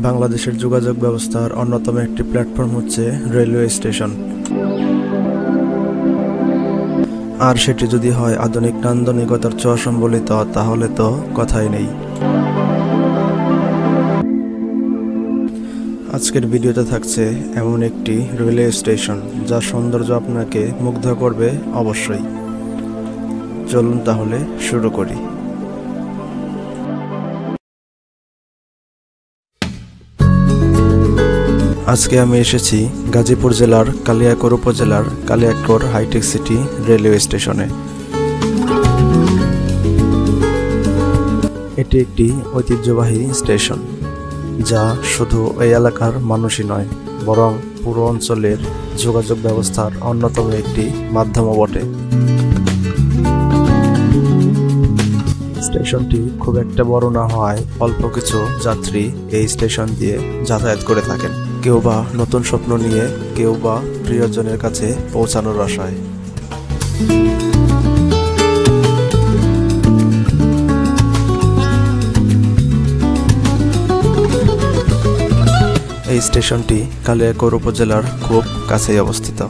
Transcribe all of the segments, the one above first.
বাংলাদেশের যোগাযোগ ব্যবস্থার অন্যতম একটি প্ল্যাটফর্ম হচ্ছে রেলওয়ে স্টেশন। আর সেটি যদি হয় আধুনিক নান্দনিকতার ছোঁয়া সম্বলিত, তাহলে তো কথাই নেই। আজকের ভিডিওতে থাকছে এমন একটি রেলওয়ে স্টেশন যার সৌন্দর্য আপনাকে মুগ্ধ করবে অবশ্যই। চলুন তাহলে শুরু করি। আজকে আমি এসেছি গাজীপুর জেলার কালিয়াকৈর উপজেলার কালিয়াকৈর হাইটেক সিটি রেলওয়ে স্টেশনে। এটি একটি ঐতিহ্যবাহী স্টেশন, যা শুধু এই এলাকার মানুষই নয়, বরং পুরো অঞ্চলের যোগাযোগ ব্যবস্থার অন্যতম একটি মাধ্যমও বটে। স্টেশনটি খুব একটা বড় না হওয়ায় অল্প কিছু যাত্রী এই স্টেশন দিয়ে যাতায়াত করে থাকেন, কেউ বা নতুন স্বপ্ন নিয়ে, কেউ বা প্রিয়জনের কাছে পৌঁছানোর আশায়। এই স্টেশনটি কালিয়াকৈর উপজেলার খুব কাছেই অবস্থিত।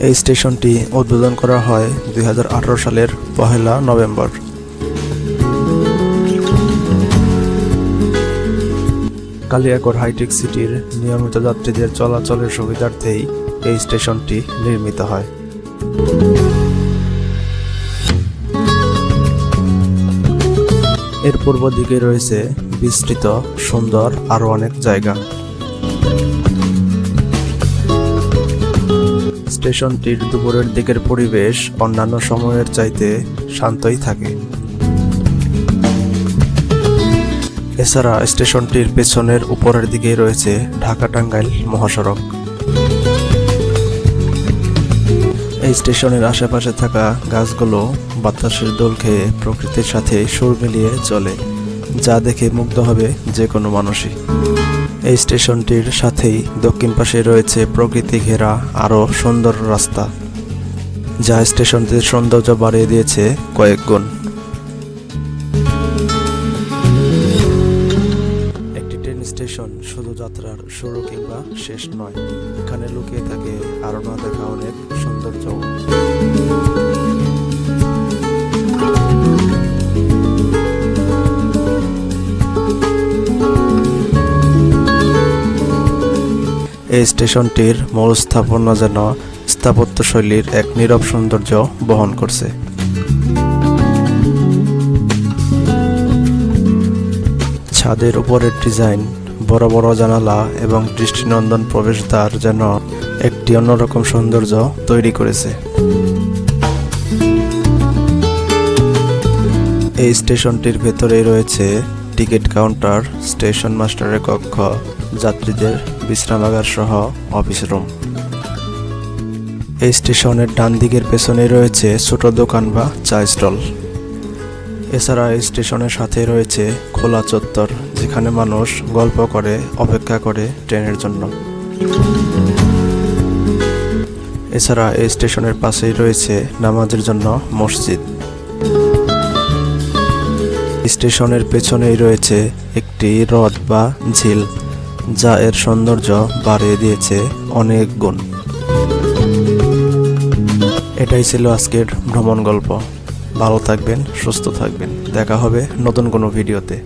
এই স্টেশনটি উদ্বোধন করা হয় 2018 সালের 1 নভেম্বর। কালিয়াকৈর হাইটেক সিটির নিয়মিত যাত্রীদের চলাচলের সুবিধার্থেই এই স্টেশনটি নির্মিত হয়। এর পূর্ব দিকে রয়েছে বিস্তৃত সুন্দর আরো অনেক জায়গা। স্টেশনটির দুপুরের দিকের পরিবেশ অন্যান্য সময়ের চাইতে শান্তই থাকে। এছাড়া স্টেশনটির পেছনের উপরের দিকে রয়েছে ঢাকা-টাঙ্গাইল মহাসড়ক। এই স্টেশনের আশেপাশে থাকা গাছগুলো বাতাসের দোল খেয়ে প্রকৃতির সাথে সুর মিলিয়ে চলে, যা দেখে মুগ্ধ হবে যে কোনো মানুষই। এই স্টেশনটির সাথেই দক্ষিণ পাশে রয়েছে প্রকৃতি ঘেরা আরও সুন্দর রাস্তা, যা স্টেশনটির সৌন্দর্য বাড়িয়ে দিয়েছে কয়েক গুণ। একটি ট্রেন স্টেশন শুধু যাত্রার শুরু কিংবা শেষ নয়, এখানে লুকিয়ে থাকে আরও না দেখা অনেক সৌন্দর্য। এই স্টেশনটির মূল স্থাপনা যেন স্থাপত্যশৈলীর এক নীরব সৌন্দর্য বহন করছে। ছাদের উপরের ডিজাইন, বড় বড় জানালা এবং দৃষ্টিনন্দন প্রবেশদ্বার যেন একটি অন্যরকম সৌন্দর্য তৈরি করেছে। এই স্টেশনটির ভেতরেই রয়েছে টিকিট কাউন্টার, স্টেশন মাস্টারের কক্ষ, যাত্রীদের বিশ্রামাগার সহ অফিস রুম। এই স্টেশনের ডান দিকের পেছনে রয়েছে ছোট দোকান বা চা স্টল। এছাড়া এই স্টেশনের সাথে রয়েছে খোলা চত্বর, যেখানে মানুষ গল্প করে অপেক্ষা করে ট্রেনের জন্য। এছাড়া এই স্টেশনের পাশেই রয়েছে নামাজের জন্য মসজিদ। স্টেশনের পেছনেই রয়েছে একটি হ্রদ বা ঝিল, যা এর সৌন্দর্য বাড়িয়ে দিয়েছে অনেক গুণ। এটাই ছিল আজকের ভ্রমণ গল্প। ভালো থাকবেন, সুস্থ থাকবেন। দেখা হবে নতুন কোনো ভিডিওতে।